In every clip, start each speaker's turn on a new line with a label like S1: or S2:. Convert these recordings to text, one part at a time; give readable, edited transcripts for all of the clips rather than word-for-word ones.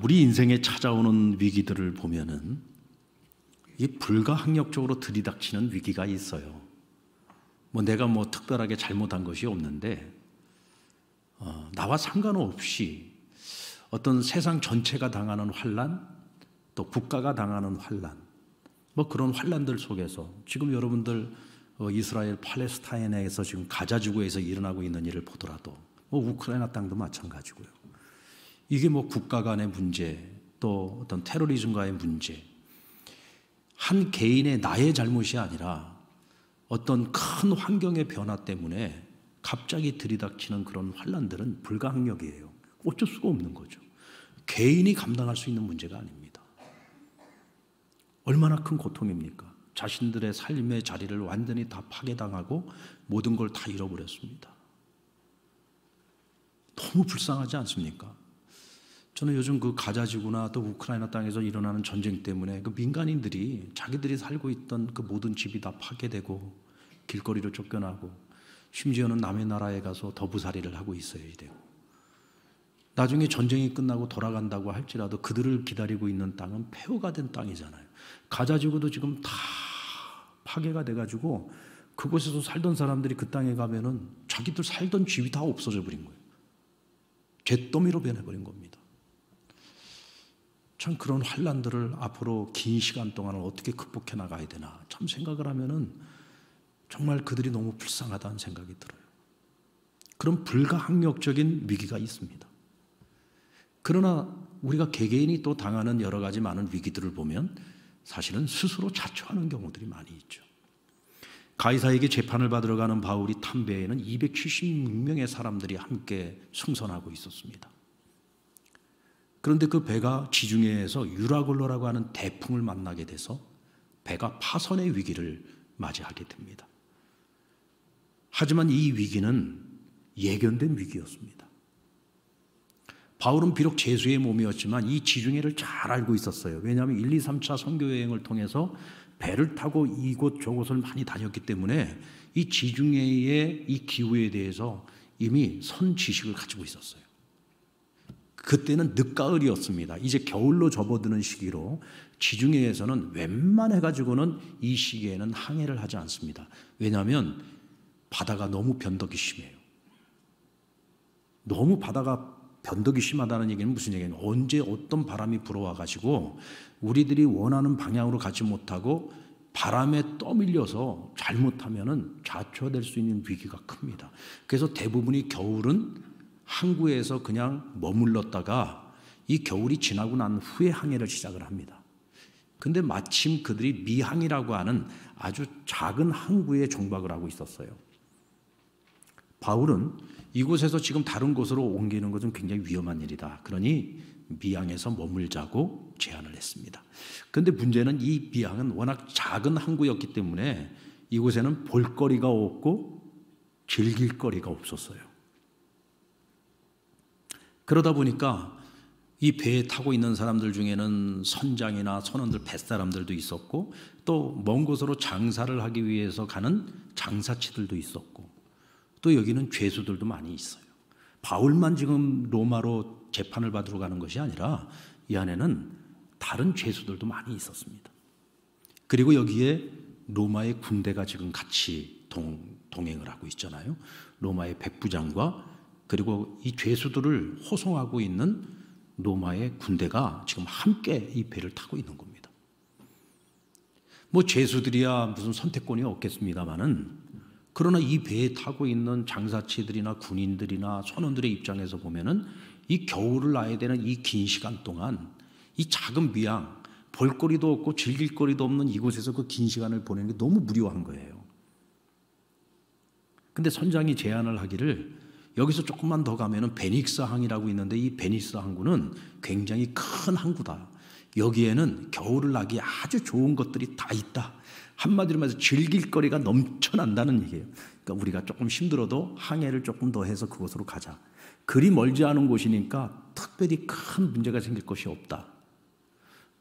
S1: 우리 인생에 찾아오는 위기들을 보면은 이 불가항력적으로 들이닥치는 위기가 있어요. 내가 특별하게 잘못한 것이 없는데 나와 상관없이 어떤 세상 전체가 당하는 환난, 또 국가가 당하는 환난, 그런 환난들 속에서 지금 여러분들 이스라엘 팔레스타인에서 지금 가자 지구에서 일어나고 있는 일을 보더라도 우크라이나 땅도 마찬가지고요. 이게 국가 간의 문제, 또 어떤 테러리즘과의 문제, 한 개인의 나의 잘못이 아니라 어떤 큰 환경의 변화 때문에 갑자기 들이닥치는 그런 환난들은 불가항력이에요. 어쩔 수가 없는 거죠. 개인이 감당할 수 있는 문제가 아닙니다. 얼마나 큰 고통입니까? 자신들의 삶의 자리를 완전히 다 파괴당하고 모든 걸 다 잃어버렸습니다. 너무 불쌍하지 않습니까? 저는 요즘 그 가자지구나 또 우크라이나 땅에서 일어나는 전쟁 때문에 그 민간인들이 자기들이 살고 있던 그 모든 집이 다 파괴되고 길거리로 쫓겨나고 심지어는 남의 나라에 가서 더부살이를 하고 있어야 되고, 나중에 전쟁이 끝나고 돌아간다고 할지라도 그들을 기다리고 있는 땅은 폐허가 된 땅이잖아요. 가자지구도 지금 다 파괴가 돼가지고 그곳에서 살던 사람들이 그 땅에 가면은 자기들 살던 집이 다 없어져 버린 거예요. 잿더미로 변해버린 겁니다. 참 그런 환난들을 앞으로 긴 시간 동안 어떻게 극복해 나가야 되나 참 생각을 하면은 정말 그들이 너무 불쌍하다는 생각이 들어요. 그런 불가항력적인 위기가 있습니다. 그러나 우리가 개개인이 또 당하는 여러 가지 많은 위기들을 보면 사실은 스스로 자초하는 경우들이 많이 있죠. 가이사에게 재판을 받으러 가는 바울이 탄 배에는 276명의 사람들이 함께 승선하고 있었습니다. 그런데 그 배가 지중해에서 유라굴로라고 하는 대풍을 만나게 돼서 배가 파선의 위기를 맞이하게 됩니다. 하지만 이 위기는 예견된 위기였습니다. 바울은 비록 죄수의 몸이었지만 이 지중해를 잘 알고 있었어요. 왜냐하면 1, 2, 3차 선교 여행을 통해서 배를 타고 이곳 저곳을 많이 다녔기 때문에 이 지중해의 이 기후에 대해서 이미 선지식을 가지고 있었어요. 그때는 늦가을이었습니다. 이제 겨울로 접어드는 시기로 지중해에서는 웬만해가지고는 이 시기에는 항해를 하지 않습니다. 왜냐하면 바다가 너무 변덕이 심해요. 너무 바다가 변덕이 심하다는 얘기는 무슨 얘기냐면 언제 어떤 바람이 불어와가지고 우리들이 원하는 방향으로 가지 못하고 바람에 떠밀려서 잘못하면은 좌초될 수 있는 위기가 큽니다. 그래서 대부분이 겨울은 항구에서 그냥 머물렀다가 이 겨울이 지나고 난 후에 항해를 시작을 합니다. 근데 마침 그들이 미항이라고 하는 아주 작은 항구에 정박을 하고 있었어요. 바울은 이곳에서 지금 다른 곳으로 옮기는 것은 굉장히 위험한 일이다. 그러니 미항에서 머물자고 제안을 했습니다. 그런데 문제는 이 미항은 워낙 작은 항구였기 때문에 이곳에는 볼거리가 없고 즐길 거리가 없었어요. 그러다 보니까 이 배에 타고 있는 사람들 중에는 선장이나 선원들, 뱃사람들도 있었고 또 먼 곳으로 장사를 하기 위해서 가는 장사치들도 있었고 또 여기는 죄수들도 많이 있어요. 바울만 지금 로마로 재판을 받으러 가는 것이 아니라 이 안에는 다른 죄수들도 많이 있었습니다. 그리고 여기에 로마의 군대가 지금 같이 동행을 하고 있잖아요. 로마의 백부장과 그리고 이 죄수들을 호송하고 있는 로마의 군대가 지금 함께 이 배를 타고 있는 겁니다. 죄수들이야 무슨 선택권이 없겠습니다만은 그러나 이 배에 타고 있는 장사치들이나 군인들이나 선원들의 입장에서 보면은 이 겨울을 나야 되는 이 긴 시간 동안 이 작은 미항, 볼거리도 없고 즐길 거리도 없는 이곳에서 그 긴 시간을 보내는 게 너무 무료한 거예요. 근데 선장이 제안을 하기를 여기서 조금만 더 가면은 베닉스 항이라고 있는데 이 베닉스 항구는 굉장히 큰 항구다. 여기에는 겨울을 나기 아주 좋은 것들이 다 있다. 한마디로 말해서 즐길 거리가 넘쳐난다는 얘기예요. 그러니까 우리가 조금 힘들어도 항해를 조금 더 해서 그곳으로 가자. 그리 멀지 않은 곳이니까 특별히 큰 문제가 생길 것이 없다.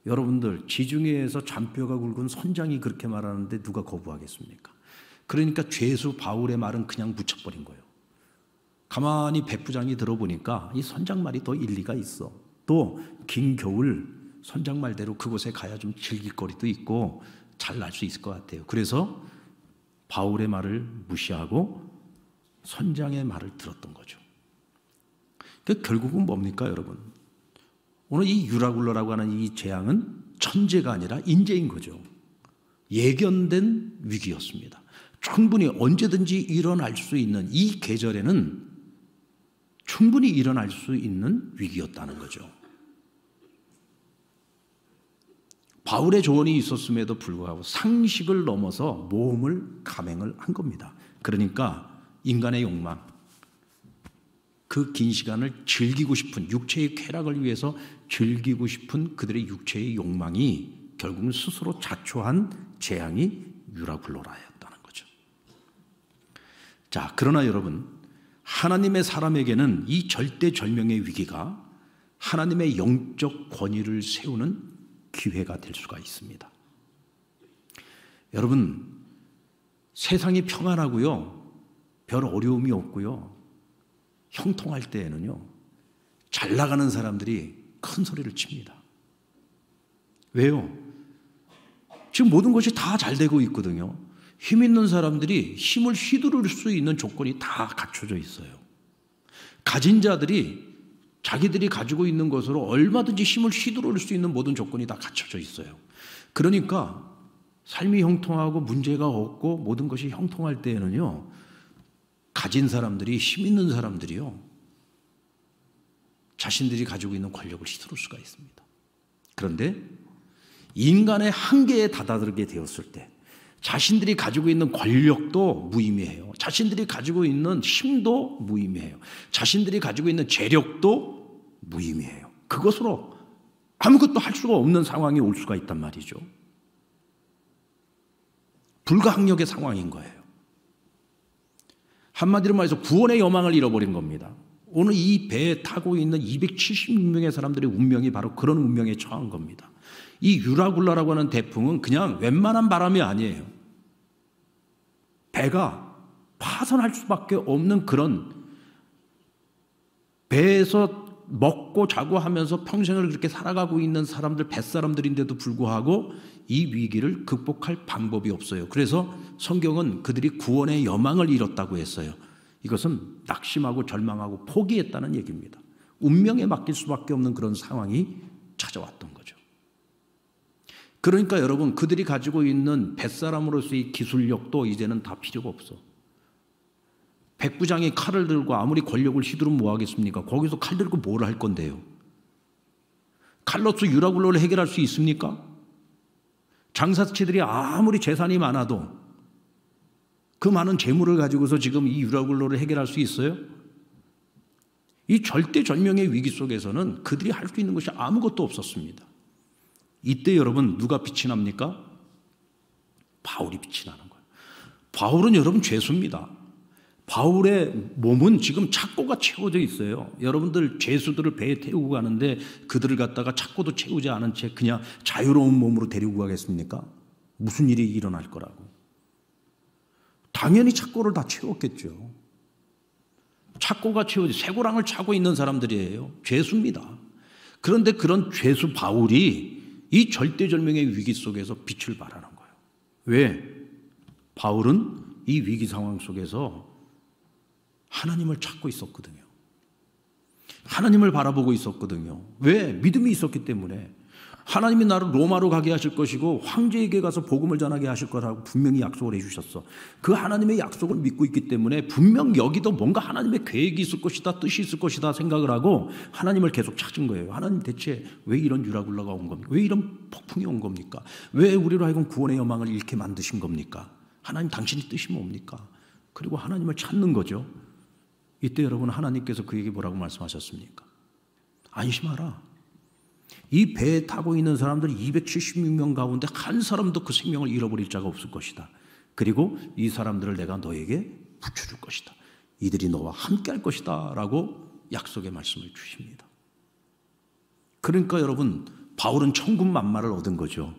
S1: 여러분들 지중해에서 잔뼈가 굵은 선장이 그렇게 말하는데 누가 거부하겠습니까? 그러니까 죄수 바울의 말은 그냥 묻혀버린 거예요. 가만히 백부장이 들어보니까 이 선장 말이 더 일리가 있어. 또 긴 겨울 선장 말대로 그곳에 가야 좀 즐길 거리도 있고 잘 날 수 있을 것 같아요. 그래서 바울의 말을 무시하고 선장의 말을 들었던 거죠. 그러니까 결국은 뭡니까, 여러분? 오늘 이 유라굴로라고 하는 이 재앙은 천재가 아니라 인재인 거죠. 예견된 위기였습니다. 충분히 언제든지 일어날 수 있는 이 계절에는 충분히 일어날 수 있는 위기였다는 거죠. 바울의 조언이 있었음에도 불구하고 상식을 넘어서 모험을 감행을 한 겁니다. 그러니까 인간의 욕망, 그 긴 시간을 즐기고 싶은 육체의 쾌락을 위해서 즐기고 싶은 그들의 육체의 욕망이 결국은 스스로 자초한 재앙이 유라굴로라였다는 거죠. 자, 그러나 여러분, 하나님의 사람에게는 이 절대절명의 위기가 하나님의 영적 권위를 세우는 기회가 될 수가 있습니다. 여러분, 세상이 평안하고요, 별 어려움이 없고요, 형통할 때에는요, 잘 나가는 사람들이 큰 소리를 칩니다. 왜요? 지금 모든 것이 다 잘 되고 있거든요. 힘 있는 사람들이 힘을 휘두를 수 있는 조건이 다 갖춰져 있어요. 가진 자들이 자기들이 가지고 있는 것으로 얼마든지 힘을 휘두를 수 있는 모든 조건이 다 갖춰져 있어요. 그러니까 삶이 형통하고 문제가 없고 모든 것이 형통할 때에는요, 가진 사람들이, 힘 있는 사람들이요, 자신들이 가지고 있는 권력을 휘두를 수가 있습니다. 그런데 인간의 한계에 다다르게 되었을 때 자신들이 가지고 있는 권력도 무의미해요. 자신들이 가지고 있는 힘도 무의미해요. 자신들이 가지고 있는 재력도 무의미해요. 그것으로 아무것도 할 수가 없는 상황이 올 수가 있단 말이죠. 불가항력의 상황인 거예요. 한마디로 말해서 구원의 여망을 잃어버린 겁니다. 오늘 이 배에 타고 있는 276명의 사람들의 운명이 바로 그런 운명에 처한 겁니다. 이 유라굴라라고 하는 태풍은 그냥 웬만한 바람이 아니에요. 배가 파손할 수밖에 없는 그런, 배에서 먹고 자고 하면서 평생을 그렇게 살아가고 있는 사람들, 뱃사람들인데도 불구하고 이 위기를 극복할 방법이 없어요. 그래서 성경은 그들이 구원의 여망을 잃었다고 했어요. 이것은 낙심하고 절망하고 포기했다는 얘기입니다. 운명에 맡길 수밖에 없는 그런 상황이 찾아왔던 거죠. 그러니까 여러분, 그들이 가지고 있는 뱃사람으로서의 기술력도 이제는 다 필요가 없어. 백부장이 칼을 들고 아무리 권력을 휘두르면 뭐 하겠습니까? 거기서 칼 들고 뭘 할 건데요? 칼로서 유라굴로를 해결할 수 있습니까? 장사치들이 아무리 재산이 많아도 그 많은 재물을 가지고서 지금 이 유라굴로를 해결할 수 있어요? 이 절대절명의 위기 속에서는 그들이 할 수 있는 것이 아무것도 없었습니다. 이때 여러분, 누가 빛이 납니까? 바울이 빛이 나는 거예요. 바울은 여러분 죄수입니다. 바울의 몸은 지금 착고가 채워져 있어요. 여러분들 죄수들을 배에 태우고 가는데 그들을 갖다가 착고도 채우지 않은 채 그냥 자유로운 몸으로 데리고 가겠습니까? 무슨 일이 일어날 거라고. 당연히 착고를 다 채웠겠죠. 착고가 채워져 쇠고랑을 차고 있는 사람들이에요. 죄수입니다. 그런데 그런 죄수 바울이 이 절대절명의 위기 속에서 빛을 발하는 거예요. 왜? 바울은 이 위기 상황 속에서 하나님을 찾고 있었거든요. 하나님을 바라보고 있었거든요. 왜? 믿음이 있었기 때문에. 하나님이 나를 로마로 가게 하실 것이고 황제에게 가서 복음을 전하게 하실 거라고 분명히 약속을 해주셨어. 그 하나님의 약속을 믿고 있기 때문에 분명 여기도 뭔가 하나님의 계획이 있을 것이다, 뜻이 있을 것이다 생각을 하고 하나님을 계속 찾은 거예요. 하나님 대체 왜 이런 유라굴라가 온 겁니까? 왜 이런 폭풍이 온 겁니까? 왜 우리로 하여금 구원의 여망을 잃게 만드신 겁니까? 하나님 당신의 뜻이 뭡니까? 그리고 하나님을 찾는 거죠. 이때 여러분, 하나님께서 그에게 뭐라고 말씀하셨습니까? 안심하라. 이 배에 타고 있는 사람들 276명 가운데 한 사람도 그 생명을 잃어버릴 자가 없을 것이다. 그리고 이 사람들을 내가 너에게 붙여줄 것이다. 이들이 너와 함께 할 것이다 라고 약속의 말씀을 주십니다. 그러니까 여러분, 바울은 천군만마를 얻은 거죠.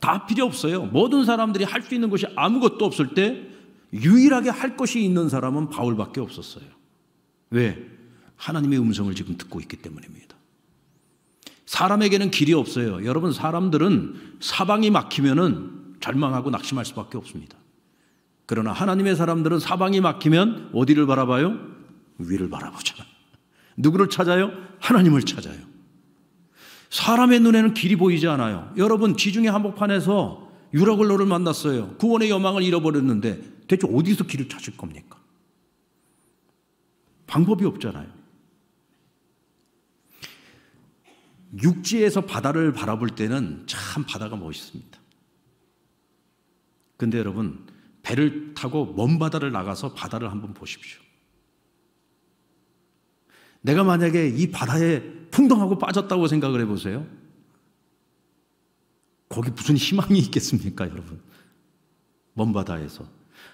S1: 다 필요 없어요. 모든 사람들이 할 수 있는 것이 아무것도 없을 때 유일하게 할 것이 있는 사람은 바울밖에 없었어요. 왜? 하나님의 음성을 지금 듣고 있기 때문입니다. 사람에게는 길이 없어요. 여러분, 사람들은 사방이 막히면은 절망하고 낙심할 수밖에 없습니다. 그러나 하나님의 사람들은 사방이 막히면 어디를 바라봐요? 위를 바라보잖아요. 누구를 찾아요? 하나님을 찾아요. 사람의 눈에는 길이 보이지 않아요. 여러분, 지중해 한복판에서 유라굴로를 만났어요. 구원의 여망을 잃어버렸는데 대체 어디서 길을 찾을 겁니까? 방법이 없잖아요. 육지에서 바다를 바라볼 때는 참 바다가 멋있습니다. 근데 여러분, 배를 타고 먼 바다를 나가서 바다를 한번 보십시오. 내가 만약에 이 바다에 풍덩하고 빠졌다고 생각을 해보세요. 거기 무슨 희망이 있겠습니까, 여러분? 먼 바다에서.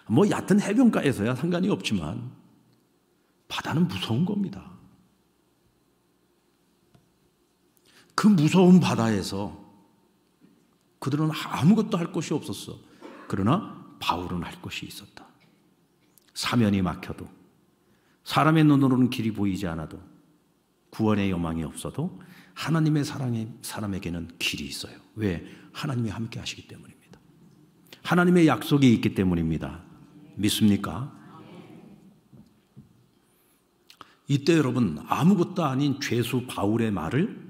S1: 뭐 얕은 해변가에서야 상관이 없지만 바다는 무서운 겁니다. 그 무서운 바다에서 그들은 아무것도 할 것이 없었어. 그러나 바울은 할 것이 있었다. 사면이 막혀도, 사람의 눈으로는 길이 보이지 않아도, 구원의 여망이 없어도 하나님의 사랑의 사람에게는 길이 있어요. 왜? 하나님이 함께 하시기 때문입니다. 하나님의 약속이 있기 때문입니다. 믿습니까? 이때 여러분, 아무것도 아닌 죄수 바울의 말을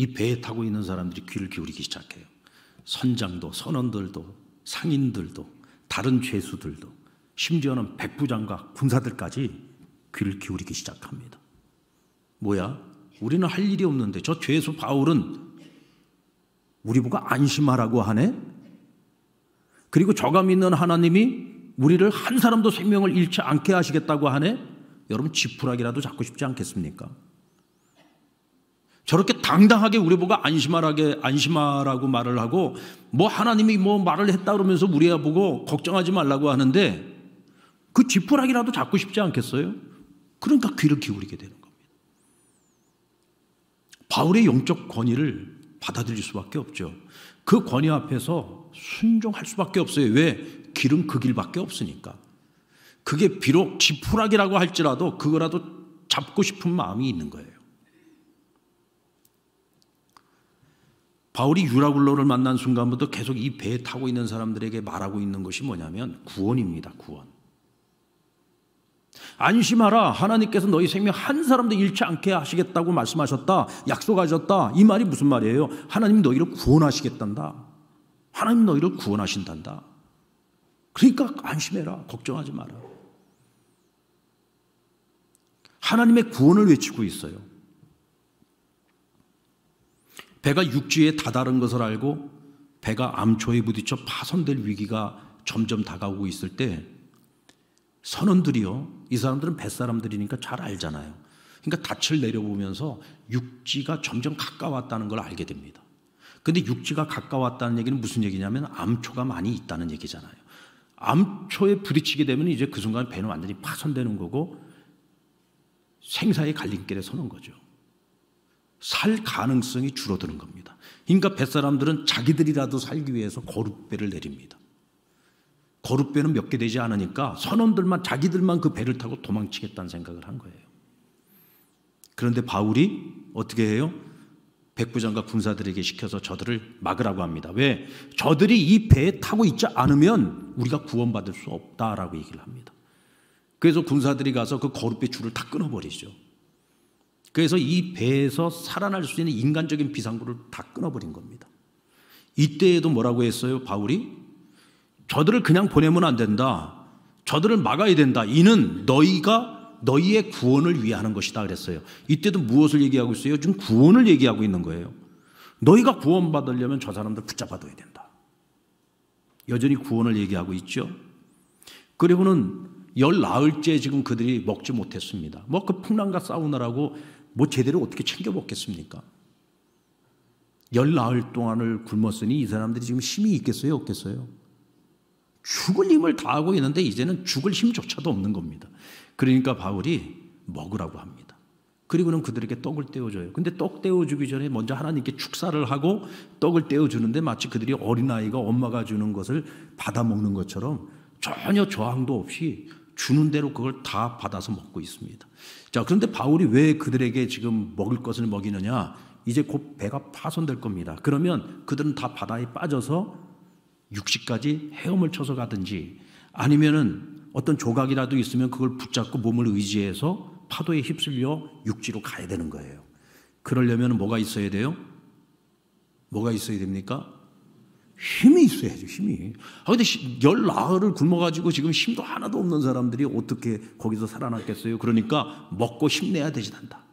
S1: 이 배에 타고 있는 사람들이 귀를 기울이기 시작해요. 선장도, 선원들도, 상인들도, 다른 죄수들도, 심지어는 백부장과 군사들까지 귀를 기울이기 시작합니다. 뭐야? 우리는 할 일이 없는데 저 죄수 바울은 우리 보고 안심하라고 하네? 그리고 저가 믿는 하나님이 우리를 한 사람도 생명을 잃지 않게 하시겠다고 하네? 여러분, 지푸라기라도 잡고 싶지 않겠습니까? 저렇게 당당하게 우리 보고 안심하라고 말을 하고, 뭐 하나님이 뭐 말을 했다 그러면서 우리가 보고 걱정하지 말라고 하는데 그 지푸라기라도 잡고 싶지 않겠어요? 그러니까 귀를 기울이게 되는 겁니다. 바울의 영적 권위를 받아들일 수밖에 없죠. 그 권위 앞에서 순종할 수밖에 없어요. 왜? 길은 그 길밖에 없으니까. 그게 비록 지푸라기라고 할지라도 그거라도 잡고 싶은 마음이 있는 거예요. 바울이 유라굴로를 만난 순간부터 계속 이 배에 타고 있는 사람들에게 말하고 있는 것이 뭐냐면 구원입니다. 구원. 안심하라. 하나님께서 너희 생명 한 사람도 잃지 않게 하시겠다고 말씀하셨다. 약속하셨다. 이 말이 무슨 말이에요? 하나님 너희를 구원하시겠단다. 하나님 너희를 구원하신단다. 그러니까 안심해라. 걱정하지 마라. 하나님의 구원을 외치고 있어요. 배가 육지에 다다른 것을 알고 배가 암초에 부딪혀 파손될 위기가 점점 다가오고 있을 때 선원들이요, 이 사람들은 뱃사람들이니까 잘 알잖아요. 그러니까 닻을 내려보면서 육지가 점점 가까웠다는 걸 알게 됩니다. 근데 육지가 가까웠다는 얘기는 무슨 얘기냐면 암초가 많이 있다는 얘기잖아요. 암초에 부딪히게 되면 이제 그 순간 배는 완전히 파손되는 거고 생사의 갈림길에 서는 거죠. 살 가능성이 줄어드는 겁니다. 그러니까 뱃사람들은 자기들이라도 살기 위해서 거룻배를 내립니다. 거룻배는 몇 개 되지 않으니까 선원들만, 자기들만 그 배를 타고 도망치겠다는 생각을 한 거예요. 그런데 바울이 어떻게 해요? 백부장과 군사들에게 시켜서 저들을 막으라고 합니다. 왜? 저들이 이 배에 타고 있지 않으면 우리가 구원받을 수 없다라고 얘기를 합니다. 그래서 군사들이 가서 그 거룻배 줄을 다 끊어버리죠. 그래서 이 배에서 살아날 수 있는 인간적인 비상구를 다 끊어버린 겁니다. 이때에도 뭐라고 했어요? 바울이 저들을 그냥 보내면 안 된다. 저들을 막아야 된다. 이는 너희의 구원을 위해 하는 것이다 그랬어요. 이때도 무엇을 얘기하고 있어요? 지금 구원을 얘기하고 있는 거예요. 너희가 구원받으려면 저 사람들 붙잡아둬야 된다. 여전히 구원을 얘기하고 있죠. 그리고는 열 나흘째 지금 그들이 먹지 못했습니다. 뭐 그 풍랑과 싸우느라고 뭐 제대로 어떻게 챙겨 먹겠습니까? 열 나흘 동안을 굶었으니 이 사람들이 지금 힘이 있겠어요? 없겠어요? 죽을 힘을 다하고 있는데 이제는 죽을 힘조차도 없는 겁니다. 그러니까 바울이 먹으라고 합니다. 그리고는 그들에게 떡을 떼어줘요. 근데 떡 떼어주기 전에 먼저 하나님께 축사를 하고 떡을 떼어주는데 마치 그들이 어린아이가 엄마가 주는 것을 받아 먹는 것처럼 전혀 저항도 없이 주는 대로 그걸 다 받아서 먹고 있습니다. 자, 그런데 바울이 왜 그들에게 지금 먹을 것을 먹이느냐? 이제 곧 배가 파손될 겁니다. 그러면 그들은 다 바다에 빠져서 육지까지 헤엄을 쳐서 가든지 아니면은 어떤 조각이라도 있으면 그걸 붙잡고 몸을 의지해서 파도에 휩쓸려 육지로 가야 되는 거예요. 그러려면 뭐가 있어야 돼요? 뭐가 있어야 됩니까? 힘이 있어야죠, 힘이. 근데 열 나흘을 굶어가지고 지금 힘도 하나도 없는 사람들이 어떻게 거기서 살아났겠어요? 그러니까 먹고 힘내야 되지단다.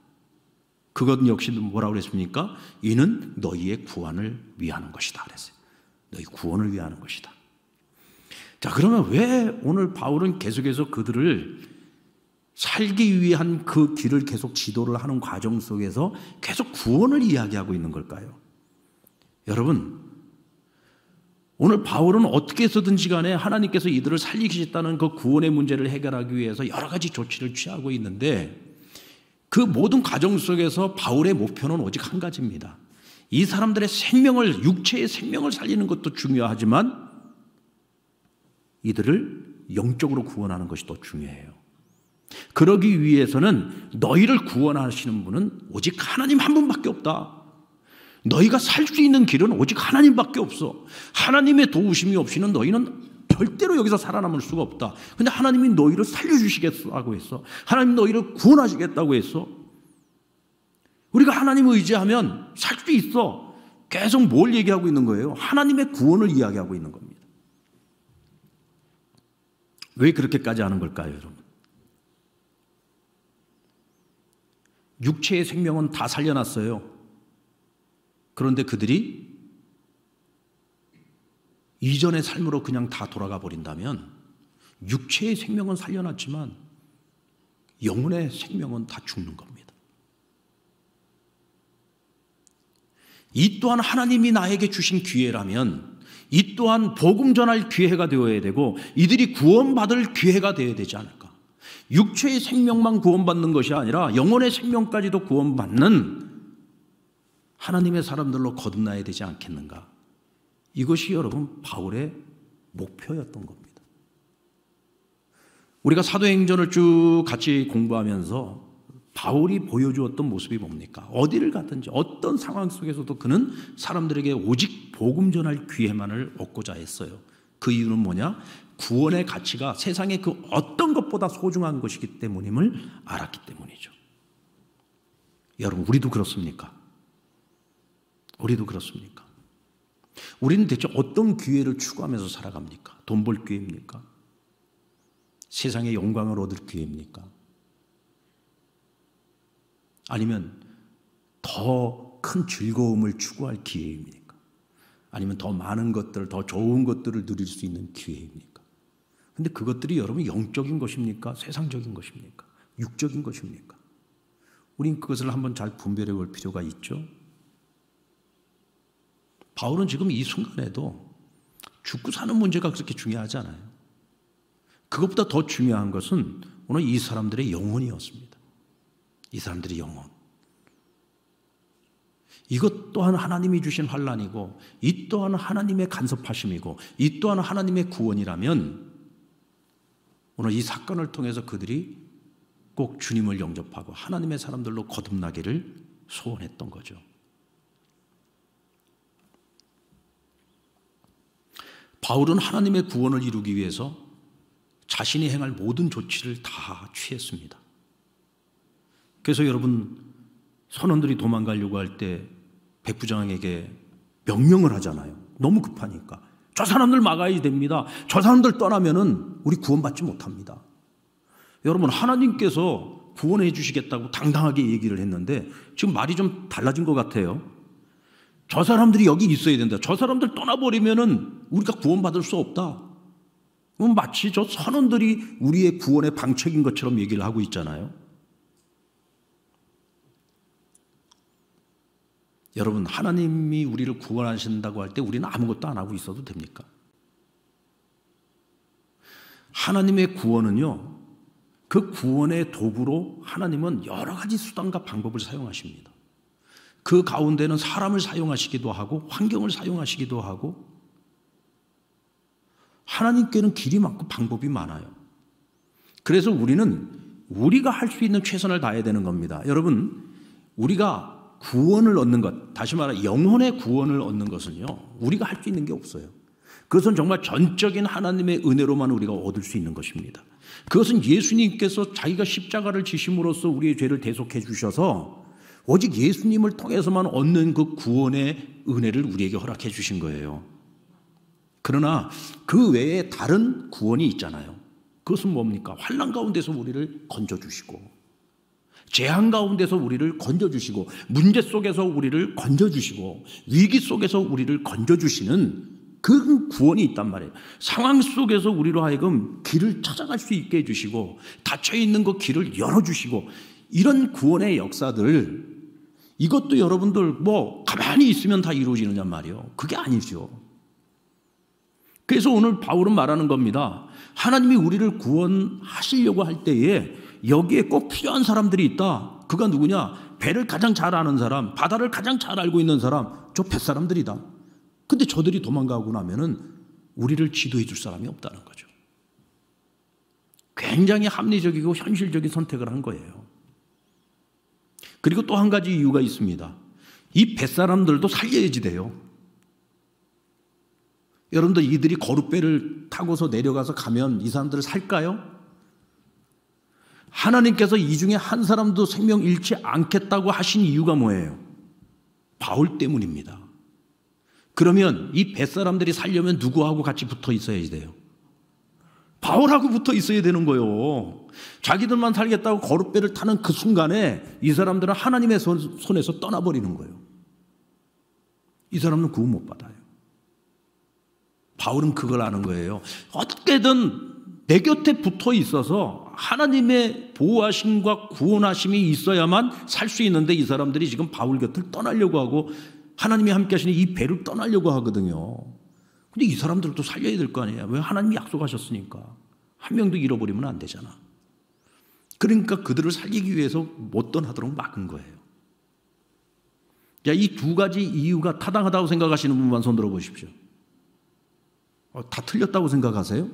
S1: 그것 역시 뭐라고 그랬습니까? 이는 너희의 구원을 위하는 것이다 그랬어요. 너희 구원을 위하는 것이다. 자, 그러면 왜 오늘 바울은 계속해서 그들을 살기 위한 그 길을 계속 지도를 하는 과정 속에서 계속 구원을 이야기하고 있는 걸까요? 여러분, 오늘 바울은 어떻게 해서든지 간에 하나님께서 이들을 살리시겠다는 그 구원의 문제를 해결하기 위해서 여러 가지 조치를 취하고 있는데 그 모든 과정 속에서 바울의 목표는 오직 한 가지입니다. 이 사람들의 생명을, 육체의 생명을 살리는 것도 중요하지만 이들을 영적으로 구원하는 것이 더 중요해요. 그러기 위해서는 너희를 구원하시는 분은 오직 하나님 한 분밖에 없다. 너희가 살 수 있는 길은 오직 하나님밖에 없어. 하나님의 도우심이 없이는 너희는 절대로 여기서 살아남을 수가 없다. 근데 하나님이 너희를 살려주시겠다고 했어. 하나님 너희를 구원하시겠다고 했어. 우리가 하나님을 의지하면 살 수 있어. 계속 뭘 얘기하고 있는 거예요? 하나님의 구원을 이야기하고 있는 겁니다. 왜 그렇게까지 하는 걸까요, 여러분? 육체의 생명은 다 살려놨어요. 그런데 그들이 이전의 삶으로 그냥 다 돌아가 버린다면 육체의 생명은 살려놨지만 영혼의 생명은 다 죽는 겁니다. 이 또한 하나님이 나에게 주신 기회라면 이 또한 복음 전할 기회가 되어야 되고 이들이 구원받을 기회가 되어야 되지 않을까. 육체의 생명만 구원받는 것이 아니라 영혼의 생명까지도 구원받는 하나님의 사람들로 거듭나야 되지 않겠는가. 이것이 여러분 바울의 목표였던 겁니다. 우리가 사도행전을 쭉 같이 공부하면서 바울이 보여주었던 모습이 뭡니까? 어디를 갔든지 어떤 상황 속에서도 그는 사람들에게 오직 복음 전할 기회만을 얻고자 했어요. 그 이유는 뭐냐? 구원의 가치가 세상의 그 어떤 것보다 소중한 것이기 때문임을 알았기 때문이죠. 여러분, 우리도 그렇습니까? 우리도 그렇습니까? 우리는 대체 어떤 기회를 추구하면서 살아갑니까? 돈 벌 기회입니까? 세상의 영광을 얻을 기회입니까? 아니면 더 큰 즐거움을 추구할 기회입니까? 아니면 더 많은 것들, 더 좋은 것들을 누릴 수 있는 기회입니까? 근데 그것들이 여러분 영적인 것입니까? 세상적인 것입니까? 육적인 것입니까? 우린 그것을 한번 잘 분별해 볼 필요가 있죠. 바울은 지금 이 순간에도 죽고 사는 문제가 그렇게 중요하지 않아요. 그것보다 더 중요한 것은 오늘 이 사람들의 영혼이었습니다. 이 사람들의 영혼. 이것 또한 하나님이 주신 환난이고 이 또한 하나님의 간섭하심이고 이 또한 하나님의 구원이라면 오늘 이 사건을 통해서 그들이 꼭 주님을 영접하고 하나님의 사람들로 거듭나기를 소원했던 거죠. 바울은 하나님의 구원을 이루기 위해서 자신이 행할 모든 조치를 다 취했습니다. 그래서 여러분, 선원들이 도망가려고 할 때 백부장에게 명령을 하잖아요. 너무 급하니까. 저 사람들 막아야 됩니다. 저 사람들 떠나면은 우리 구원받지 못합니다. 여러분, 하나님께서 구원해 주시겠다고 당당하게 얘기를 했는데 지금 말이 좀 달라진 것 같아요. 저 사람들이 여기 있어야 된다. 저 사람들 떠나버리면은 우리가 구원받을 수 없다. 마치 저 선원들이 우리의 구원의 방책인 것처럼 얘기를 하고 있잖아요. 여러분, 하나님이 우리를 구원하신다고 할 때 우리는 아무것도 안 하고 있어도 됩니까? 하나님의 구원은요, 그 구원의 도구로 하나님은 여러 가지 수단과 방법을 사용하십니다. 그 가운데는 사람을 사용하시기도 하고 환경을 사용하시기도 하고 하나님께는 길이 많고 방법이 많아요. 그래서 우리는 우리가 할 수 있는 최선을 다해야 되는 겁니다. 여러분, 우리가 구원을 얻는 것, 다시 말해 영혼의 구원을 얻는 것은요, 우리가 할 수 있는 게 없어요. 그것은 정말 전적인 하나님의 은혜로만 우리가 얻을 수 있는 것입니다. 그것은 예수님께서 자기가 십자가를 지심으로써 우리의 죄를 대속해 주셔서 오직 예수님을 통해서만 얻는 그 구원의 은혜를 우리에게 허락해 주신 거예요. 그러나 그 외에 다른 구원이 있잖아요. 그것은 뭡니까? 환난 가운데서 우리를 건져주시고, 재앙 가운데서 우리를 건져주시고, 문제 속에서 우리를 건져주시고, 위기 속에서 우리를 건져주시는 그 구원이 있단 말이에요. 상황 속에서 우리로 하여금 길을 찾아갈 수 있게 해주시고, 닫혀있는 그 길을 열어주시고, 이런 구원의 역사들, 이것도 여러분들 뭐 가만히 있으면 다 이루어지느냐 말이에요. 그게 아니죠. 그래서 오늘 바울은 말하는 겁니다. 하나님이 우리를 구원하시려고 할 때에 여기에 꼭 필요한 사람들이 있다. 그가 누구냐? 배를 가장 잘 아는 사람, 바다를 가장 잘 알고 있는 사람, 저 뱃사람들이다. 근데 저들이 도망가고 나면은 우리를 지도해 줄 사람이 없다는 거죠. 굉장히 합리적이고 현실적인 선택을 한 거예요. 그리고 또 한 가지 이유가 있습니다. 이 뱃사람들도 살려야지 돼요. 여러분들 이들이 거룻배를 타고서 내려가서 가면 이 사람들을 살까요? 하나님께서 이 중에 한 사람도 생명 잃지 않겠다고 하신 이유가 뭐예요? 바울 때문입니다. 그러면 이 뱃사람들이 살려면 누구하고 같이 붙어 있어야 돼요? 바울하고 붙어 있어야 되는 거예요. 자기들만 살겠다고 거룻배를 타는 그 순간에 이 사람들은 하나님의 손에서 떠나버리는 거예요. 이 사람은 구원 못 받아요. 바울은 그걸 아는 거예요. 어떻게든 내 곁에 붙어 있어서 하나님의 보호하심과 구원하심이 있어야만 살 수 있는데 이 사람들이 지금 바울 곁을 떠나려고 하고 하나님이 함께 하시는 이 배를 떠나려고 하거든요. 근데 이 사람들도 살려야 될 거 아니에요. 왜? 하나님이 약속하셨으니까. 한 명도 잃어버리면 안 되잖아. 그러니까 그들을 살리기 위해서 못 떠나도록 막은 거예요. 자, 이 두 가지 이유가 타당하다고 생각하시는 분만 손 들어 보십시오. 다 틀렸다고 생각하세요?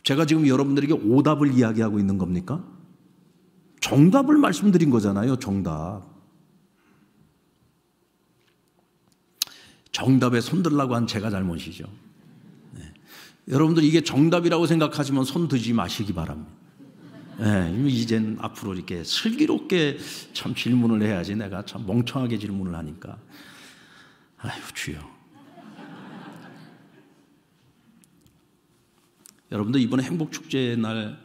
S1: 제가 지금 여러분들에게 오답을 이야기하고 있는 겁니까? 정답을 말씀드린 거잖아요. 정답에 손들라고 한 제가 잘못이죠. 네. 여러분들 이게 정답이라고 생각하시면 손 드지 마시기 바랍니다. 네, 이젠 앞으로 이렇게 슬기롭게 참 질문을 해야지 내가 참 멍청하게 질문을 하니까. 아유, 주여. 여러분들 이번에 행복축제 날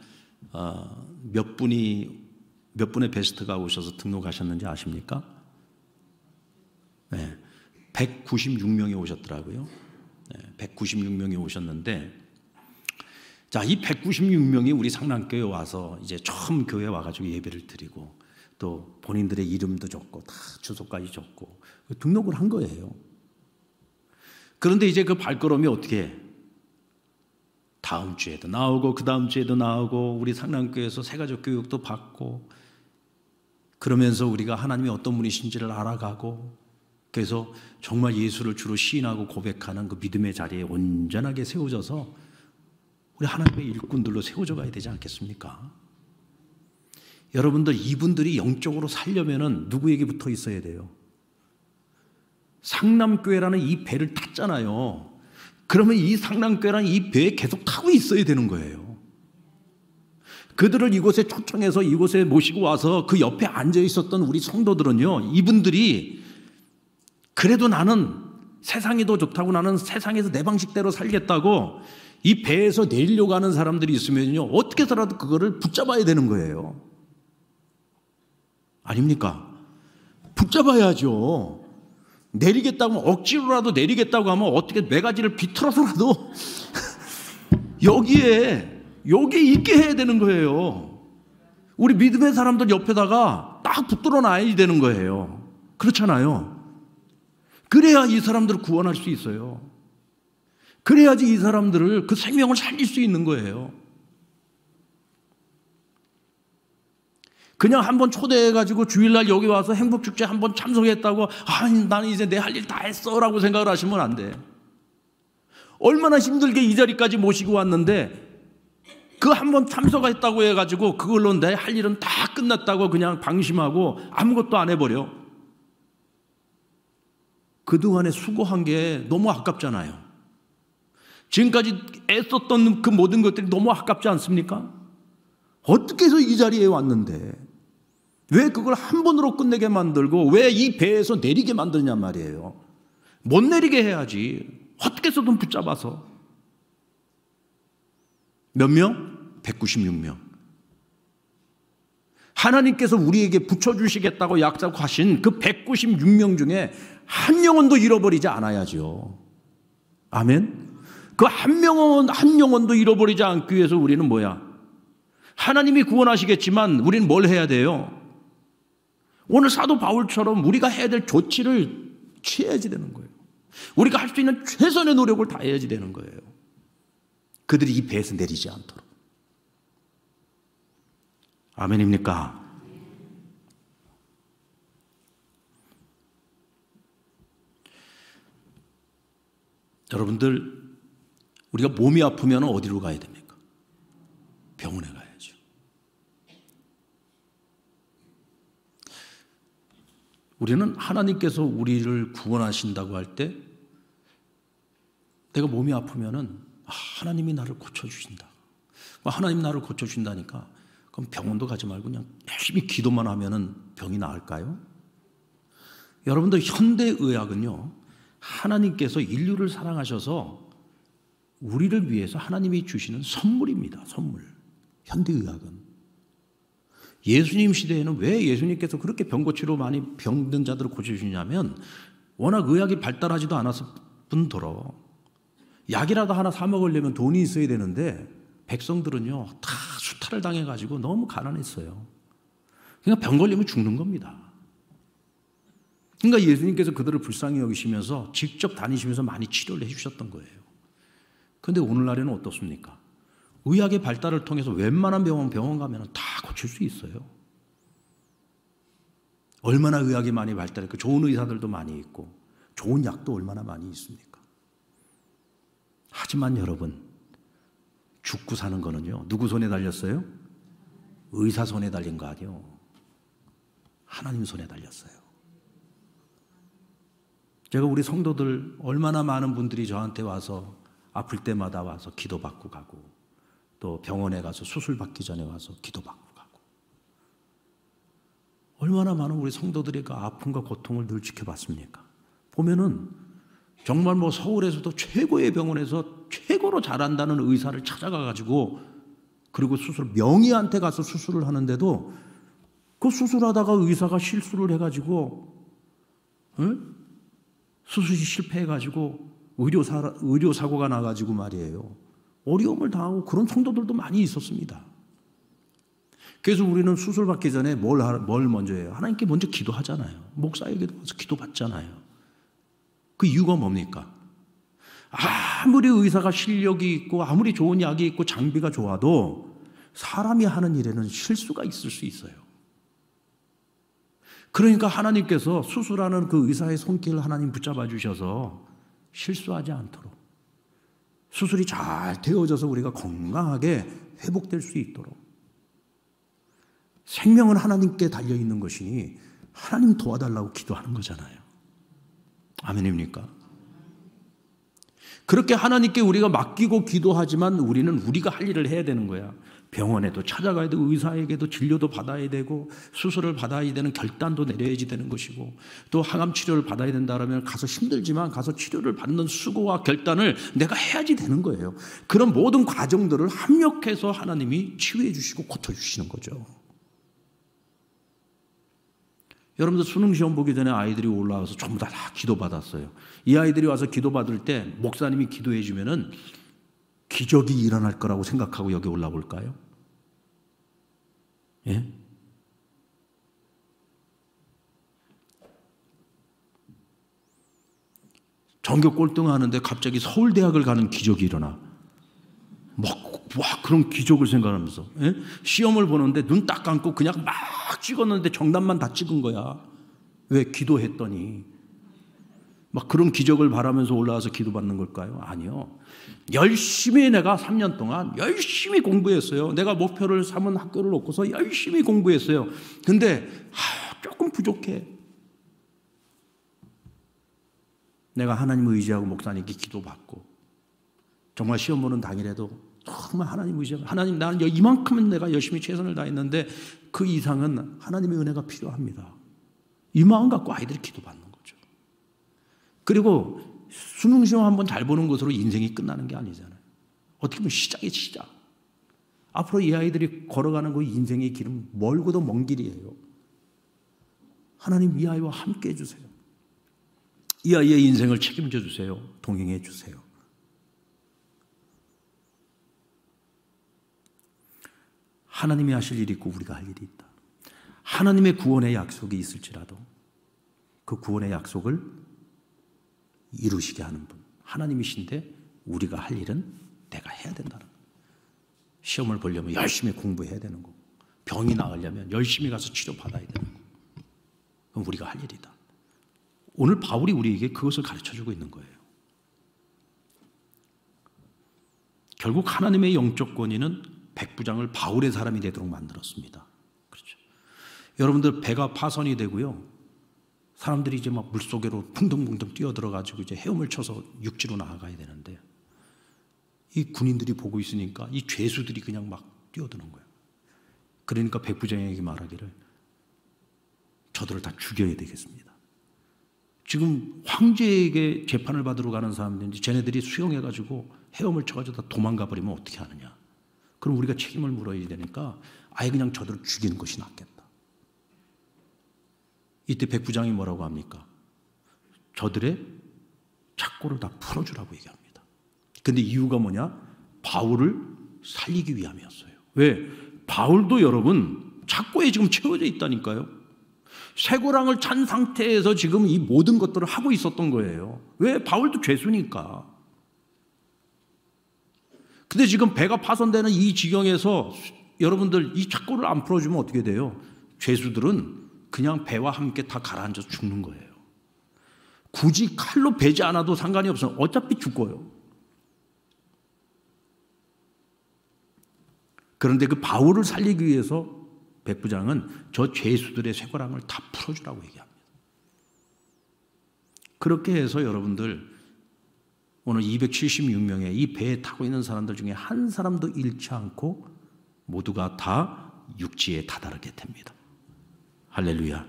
S1: 몇 분의 베스트가 오셔서 등록하셨는지 아십니까? 네, 196명이 오셨더라고요. 네, 196명이 오셨는데, 자, 이 196명이 우리 상남교회 와서 이제 처음 교회 와가지고 예배를 드리고 또 본인들의 이름도 적고 다 주소까지 적고 등록을 한 거예요. 그런데 이제 그 발걸음이 어떻게 해? 다음 주에도 나오고 그 다음 주에도 나오고 우리 상남교회에서 새가족 교육도 받고 그러면서 우리가 하나님이 어떤 분이신지를 알아가고 그래서 정말 예수를 주로 시인하고 고백하는 그 믿음의 자리에 온전하게 세워져서 우리 하나님의 일꾼들로 세워져 가야 되지 않겠습니까? 여러분들 이분들이 영적으로 살려면은 누구에게 붙어 있어야 돼요? 상남교회라는 이 배를 탔잖아요. 그러면 이 상남교회라는 이 배에 계속 타고 있어야 되는 거예요. 그들을 이곳에 초청해서 이곳에 모시고 와서 그 옆에 앉아 있었던 우리 성도들은요, 이분들이 그래도 나는 세상이 더 좋다고 나는 세상에서 내 방식대로 살겠다고 이 배에서 내리려고 하는 사람들이 있으면요, 어떻게 해서라도 그거를 붙잡아야 되는 거예요. 아닙니까? 붙잡아야죠. 내리겠다고 하면 억지로라도 내리겠다고 하면 어떻게 매가지를 비틀어서라도 여기에 있게 해야 되는 거예요. 우리 믿음의 사람들 옆에다가 딱 붙들어 놔야 되는 거예요. 그렇잖아요. 그래야 이 사람들을 구원할 수 있어요. 그래야지 이 사람들을 그 생명을 살릴 수 있는 거예요. 그냥 한번 초대해가지고 주일날 여기 와서 행복축제 한번 참석했다고 나는 이제 내 할 일 다 했어 라고 생각을 하시면 안 돼. 얼마나 힘들게 이 자리까지 모시고 왔는데 그 한 번 참석했다고 해가지고 그걸로 내 할 일은 다 끝났다고 그냥 방심하고 아무것도 안 해버려. 그동안에 수고한 게 너무 아깝잖아요. 지금까지 애썼던 그 모든 것들이 너무 아깝지 않습니까? 어떻게 해서 이 자리에 왔는데 왜 그걸 한 번으로 끝내게 만들고 왜 이 배에서 내리게 만드냐 말이에요. 못 내리게 해야지. 어떻게 해서든 붙잡아서. 몇 명? 196명. 하나님께서 우리에게 붙여주시겠다고 약속하신 그 196명 중에 한 영혼도 잃어버리지 않아야죠. 아멘? 그 한 영혼도 잃어버리지 않기 위해서 우리는 뭐야? 하나님이 구원하시겠지만 우리는 뭘 해야 돼요? 오늘 사도 바울처럼 우리가 해야 될 조치를 취해야지 되는 거예요. 우리가 할 수 있는 최선의 노력을 다해야지 되는 거예요. 그들이 이 배에서 내리지 않도록. 아멘입니까? 여러분들, 우리가 몸이 아프면 어디로 가야 됩니까? 병원에 가야죠. 우리는 하나님께서 우리를 구원하신다고 할 때 내가 몸이 아프면은 하나님이 나를 고쳐주신다. 하나님 나를 고쳐준다니까 그럼 병원도 가지 말고 그냥 열심히 기도만 하면은 병이 나을까요? 여러분들, 현대의학은요, 하나님께서 인류를 사랑하셔서 우리를 위해서 하나님이 주시는 선물입니다. 선물. 현대의학은. 예수님 시대에는 왜 예수님께서 그렇게 병 고치러 많이 병든 자들을 고쳐주시냐면 워낙 의학이 발달하지도 않았을 뿐더러 약이라도 하나 사 먹으려면 돈이 있어야 되는데 백성들은요 다 수탈을 당해가지고 너무 가난했어요. 그러니까 병 걸리면 죽는 겁니다. 그러니까 예수님께서 그들을 불쌍히 여기시면서 직접 다니시면서 많이 치료를 해주셨던 거예요. 그런데 오늘날에는 어떻습니까? 의학의 발달을 통해서 웬만한 병원 가면 다 고칠 수 있어요. 얼마나 의학이 많이 발달했고 좋은 의사들도 많이 있고 좋은 약도 얼마나 많이 있습니까? 하지만 여러분, 죽고 사는 거는요, 누구 손에 달렸어요? 의사 손에 달린 거 아니요. 하나님 손에 달렸어요. 제가 우리 성도들 얼마나 많은 분들이 저한테 와서 아플 때마다 와서 기도받고 가고 또 병원에 가서 수술 받기 전에 와서 기도받고 가고 얼마나 많은 우리 성도들의 그 아픔과 고통을 늘 지켜봤습니까? 보면은 정말 뭐 서울에서도 최고의 병원에서 최고로 잘한다는 의사를 찾아가가지고 그리고 명의한테 가서 수술을 하는데도 그 수술하다가 의사가 실수를 해가지고 수술이 실패해가지고 의료사고가 나가지고 말이에요. 어려움을 당하고 그런 성도들도 많이 있었습니다. 그래서 우리는 수술 받기 전에 뭘 먼저 해요? 하나님께 먼저 기도하잖아요. 목사에게도 와서 기도받잖아요. 그 이유가 뭡니까? 아무리 의사가 실력이 있고 아무리 좋은 약이 있고 장비가 좋아도 사람이 하는 일에는 실수가 있을 수 있어요. 그러니까 하나님께서 수술하는 그 의사의 손길을 하나님 붙잡아 주셔서 실수하지 않도록 수술이 잘 되어져서 우리가 건강하게 회복될 수 있도록 생명은 하나님께 달려있는 것이니 하나님 도와달라고 기도하는 거잖아요. 아멘입니까? 그렇게 하나님께 우리가 맡기고 기도하지만 우리는 우리가 할 일을 해야 되는 거야. 병원에도 찾아가야 되고 의사에게도 진료도 받아야 되고 수술을 받아야 되는 결단도 내려야지 되는 것이고 또 항암 치료를 받아야 된다면 가서 힘들지만 가서 치료를 받는 수고와 결단을 내가 해야지 되는 거예요. 그런 모든 과정들을 합력해서 하나님이 치유해 주시고 고쳐주시는 거죠. 여러분들 수능시험 보기 전에 아이들이 올라와서 전부 다 기도받았어요. 이 아이들이 와서 기도받을 때 목사님이 기도해 주면은 기적이 일어날 거라고 생각하고 여기 올라올까요? 예? 전교 꼴등하는데 갑자기 서울대학을 가는 기적이 일어나. 와, 그런 기적을 생각하면서 예? 시험을 보는데 눈 딱 감고 그냥 막 찍었는데 정답만 다 찍은 거야. 왜? 기도했더니 막 그런 기적을 바라면서 올라와서 기도받는 걸까요? 아니요. 열심히 내가 3년 동안 열심히 공부했어요. 내가 목표를 삼은 학교를 놓고서 열심히 공부했어요. 근데 조금 부족해. 내가 하나님을 의지하고 목사님께 기도받고 정말 시험 보는 당일에도 정말 하나님 의지하고 하나님 나는 이만큼은 내가 열심히 최선을 다했는데 그 이상은 하나님의 은혜가 필요합니다. 이 마음 갖고 아이들이 기도받는 거죠. 그리고 수능 시험 한번 잘 보는 것으로 인생이 끝나는 게 아니잖아요. 어떻게 보면 시작이 시작. 앞으로 이 아이들이 걸어가는 그 인생의 길은 멀고도 먼 길이에요. 하나님 이 아이와 함께 해주세요. 이 아이의 인생을 책임져 주세요. 동행해 주세요. 하나님이 하실 일이 있고 우리가 할 일이 있다. 하나님의 구원의 약속이 있을지라도 그 구원의 약속을 이루시게 하는 분 하나님이신데 우리가 할 일은 내가 해야 된다는 거예요. 시험을 보려면 열심히 공부해야 되는 거고 병이 나으려면 열심히 가서 치료받아야 되는 거고 그럼 우리가 할 일이다. 오늘 바울이 우리에게 그것을 가르쳐주고 있는 거예요. 결국 하나님의 영적 권위는 백부장을 바울의 사람이 되도록 만들었습니다. 그렇죠. 여러분들 배가 파선이 되고요. 사람들이 이제 막 물속으로 붕덩붕덩 뛰어들어가지고 이제 헤엄을 쳐서 육지로 나아가야 되는데 이 군인들이 보고 있으니까 이 죄수들이 그냥 막 뛰어드는 거예요. 그러니까 백부장에게 말하기를 저들을 다 죽여야 되겠습니다. 지금 황제에게 재판을 받으러 가는 사람들인데 쟤네들이 수용해가지고 헤엄을 쳐가지고 다 도망가 버리면 어떻게 하느냐. 그럼 우리가 책임을 물어야 되니까 아예 그냥 저들을 죽이는 것이 낫겠다. 이때 백부장이 뭐라고 합니까? 저들의 착고를 다 풀어주라고 얘기합니다. 근데 이유가 뭐냐? 바울을 살리기 위함이었어요. 왜? 바울도 여러분 착고에 지금 채워져 있다니까요. 쇠고랑을 찬 상태에서 지금 이 모든 것들을 하고 있었던 거예요. 왜? 바울도 죄수니까. 근데 지금 배가 파손되는 이 지경에서 여러분들 이 착고를 안 풀어주면 어떻게 돼요? 죄수들은 그냥 배와 함께 다 가라앉아서 죽는 거예요. 굳이 칼로 베지 않아도 상관이 없어요. 어차피 죽어요. 그런데 그 바울을 살리기 위해서 백부장은 저 죄수들의 쇠고랑을 다 풀어주라고 얘기합니다. 그렇게 해서 여러분들 오늘 276명의 이 배에 타고 있는 사람들 중에 한 사람도 잃지 않고 모두가 다 육지에 다다르게 됩니다. 할렐루야.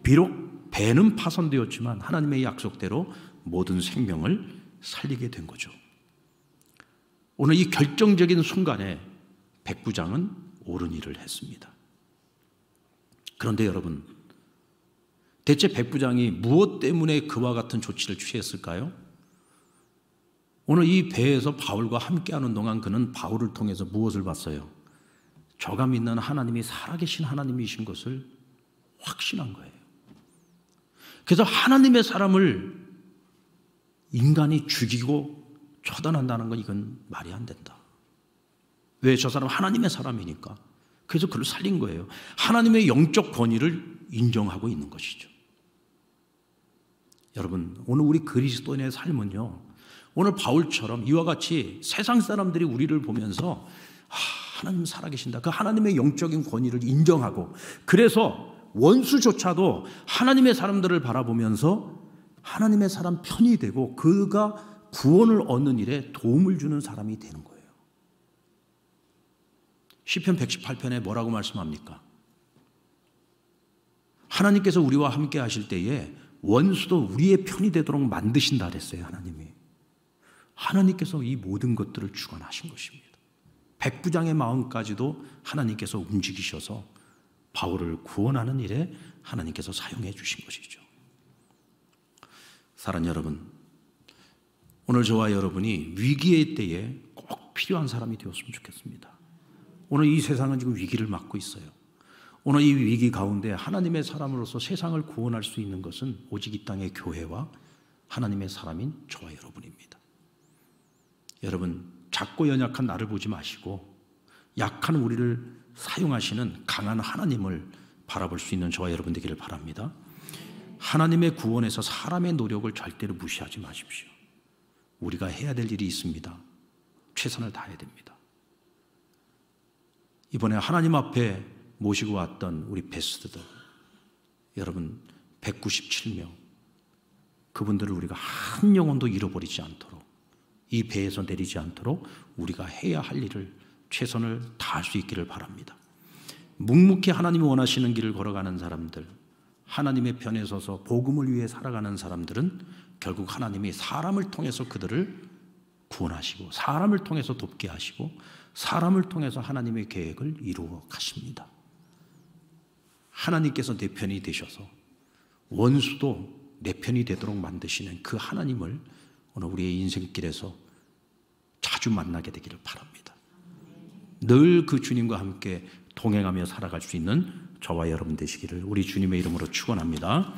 S1: 비록 배는 파손되었지만 하나님의 약속대로 모든 생명을 살리게 된 거죠. 오늘 이 결정적인 순간에 백부장은 옳은 일을 했습니다. 그런데 여러분, 대체 백부장이 무엇 때문에 그와 같은 조치를 취했을까요? 오늘 이 배에서 바울과 함께하는 동안 그는 바울을 통해서 무엇을 봤어요? 저가 믿는 하나님이 살아계신 하나님이신 것을 확신한 거예요. 그래서 하나님의 사람을 인간이 죽이고 처단한다는 건 이건 말이 안 된다. 왜? 저 사람 하나님의 사람이니까. 그래서 그를 살린 거예요. 하나님의 영적 권위를 인정하고 있는 것이죠. 여러분, 오늘 우리 그리스도인의 삶은요, 오늘 바울처럼 이와 같이 세상 사람들이 우리를 보면서 하나님 살아계신다. 그 하나님의 영적인 권위를 인정하고 그래서 원수조차도 하나님의 사람들을 바라보면서 하나님의 사람 편이 되고 그가 구원을 얻는 일에 도움을 주는 사람이 되는 거예요. 시편 118편에 뭐라고 말씀합니까? 하나님께서 우리와 함께 하실 때에 원수도 우리의 편이 되도록 만드신다 그랬어요. 하나님께서 이 모든 것들을 주관하신 것입니다. 백부장의 마음까지도 하나님께서 움직이셔서 바울을 구원하는 일에 하나님께서 사용해 주신 것이죠. 사랑하는 여러분, 오늘 저와 여러분이 위기의 때에 꼭 필요한 사람이 되었으면 좋겠습니다. 오늘 이 세상은 지금 위기를 맞고 있어요. 오늘 이 위기 가운데 하나님의 사람으로서 세상을 구원할 수 있는 것은 오직 이 땅의 교회와 하나님의 사람인 저와 여러분입니다. 여러분, 작고 연약한 나를 보지 마시고 약한 우리를 사용하시는 강한 하나님을 바라볼 수 있는 저와 여러분 되기를 바랍니다. 하나님의 구원에서 사람의 노력을 절대로 무시하지 마십시오. 우리가 해야 될 일이 있습니다. 최선을 다해야 됩니다. 이번에 하나님 앞에 모시고 왔던 우리 베스트들, 여러분 197명, 그분들을 우리가 한 영혼도 잃어버리지 않도록, 이 배에서 내리지 않도록 우리가 해야 할 일을 최선을 다할 수 있기를 바랍니다. 묵묵히 하나님이 원하시는 길을 걸어가는 사람들, 하나님의 편에 서서 복음을 위해 살아가는 사람들은 결국 하나님이 사람을 통해서 그들을 구원하시고, 사람을 통해서 돕게 하시고, 사람을 통해서 하나님의 계획을 이루어 가십니다. 하나님께서 내 편이 되셔서 원수도 내 편이 되도록 만드시는 그 하나님을 오늘 우리의 인생길에서 자주 만나게 되기를 바랍니다. 늘 그 주님과 함께 동행하며 살아갈 수 있는 저와 여러분 되시기를 우리 주님의 이름으로 축원합니다.